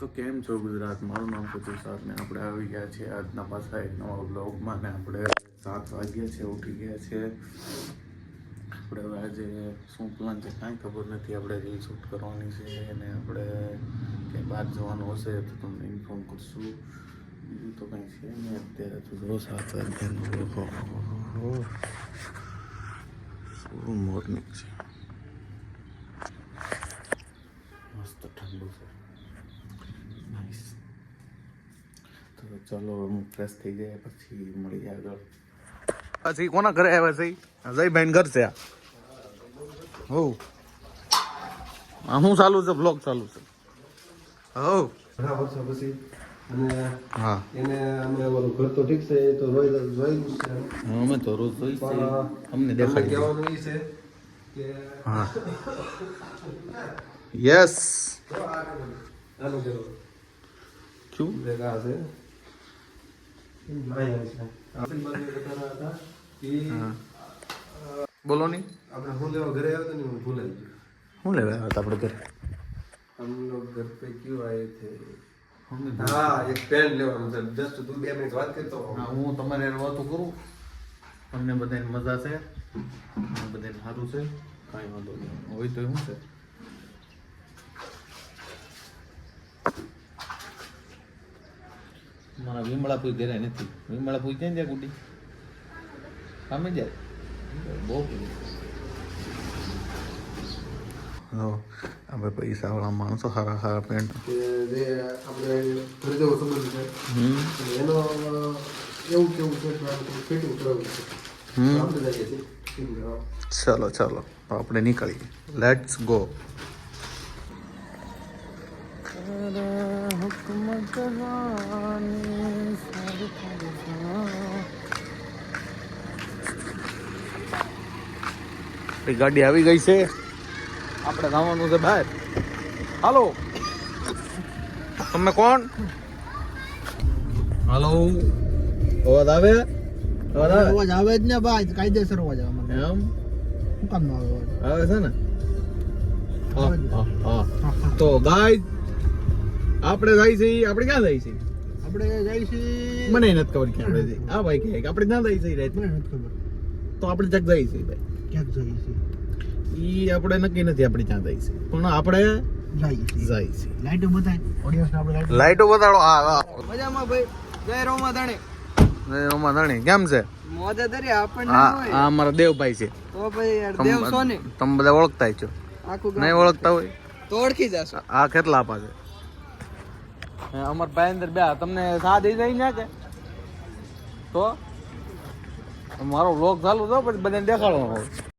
તો કેમ છો ગુજરાત, મારું નામ છે તુષાર ને આપણે આવી ગયા છીએ આજના પાછા એક નવા બ્લોગમાં ને આપણે 7 વાગ્યા છે ઉઠી ગયા છે. આપણે હવે આજે શું પ્લાન છે કાંઈ ખબર નથી. આપણે રીલ શૂટ કરવાની છે અને આપણે કંઈ બહાર જવાનું હશે તો તમને ઇન્ફોર્મ કરશું. બીજું તો કંઈ છે નહીં અત્યારે તો જો 7 વાગ્યાનું શું મોર્નિંગ છે, મસ્ત ઠંડુ છે, નાઈસ. તો ચાલો હું ફ્રેશ થઈ જાય પછી મળીએ આગળ. પછી કોના ઘરે આવ્યા છે? જયભાઈ ઘર છે. હો આ શું ચાલુ છે? બ્લોગ ચાલુ છે. હો ઘણા વર્ષો પછી અને હા એને અમે ઓલું ઘર તો ઠીક છે એ તો રોજ જોયું જ છે. અમે તો રોજ જોઈ છે, અમને તમને દેખાડી. કહેવાનું એ છે કે હા યસ આનું કરો ક્યું ભેગા છે અહીંયા છે આપણે બંને કહેતા હતા કે બોલો નહીં. આપણે હું લેવા ઘરે આવ્યો ને હું ભૂલાઈ ગયો. શું લેવા આવ્યા હતા આપણે ઘરે? हम लोग घर पे क्यों आए थे? हाँ एक पेन लेવાનું છે. જસ્ટ તું 2 મિનિટ વાત કરતો હા હું તમારે વાતો કરું. તમને બધાને મજા છે, બધાને સારું છે, કાંઈ વાંધો નહીં હોય તો શું છે. મારા વિમળાપુઈ ઘરે નથી. વિમળાપુઈ ક્યાં જાય ગુડી? કામે જાય બહુ. આપણે પૈસાવાળા માણસો સારા સારા પેન્ટ. કે જે આપણે ઘરે જેવો સંબંધ છે એનો એવું કેવું છે કે આપણે ફિટિંગ કરાવવું છે. આપણે જઈએ છીએ ફિટિંગ કરાવવા. ચલો ચલો આપણે નીકળીએ. Let's go. ગાડી આવી ગઈ છે, આપણે જવાનું છે બહાર. હાલો તમે કોણ? હાલો અવાજ આવે? અવાજ આવે જ ને ભાઈ, કાયદેસર અવાજ આવે મને. એમ શું કામ નો આવે અવાજ? આવે છે ને? હા તો ગાઈસ આપણે જાય છે. આપણે ક્યાં જાય છે? આપણે જાય છે મને નથી ખબર ક્યાં જાય છે. આ ભાઈ કહે કે આપણે ક્યાં જાય છે રાત? મને નથી ખબર તો આપણે જગ જાય છે ભાઈ. ક્યાંક જાય છે. ઈ આપણે નક્કી નથી આપણે ક્યાં જાય છે, પણ આપણે જાય છે. જાય છે. લાઈટો બતાય ઓડિયન્સ ને આપણે લાઈટો બતાડો. હા મજામાં ભાઈ. જય રોમા ધણી. રોમા ધણી કેમ છે? મોજે દરિયા આપણને હા આ અમારા દેવભાઈ છે. તો ભાઈ યાર દેવ સોની તમે બધા ઓળખતા છો? આખું નહીં ઓળખતા હોય તો ઓળખી જશો. આ કેટલા આપા છે? અમાર ભાઈ અંદર બે તમને સા દઈ જાય ને કે તો મારો વ્લોગ ચાલુ તો પછી બધાને દેખાડવાનો હોય.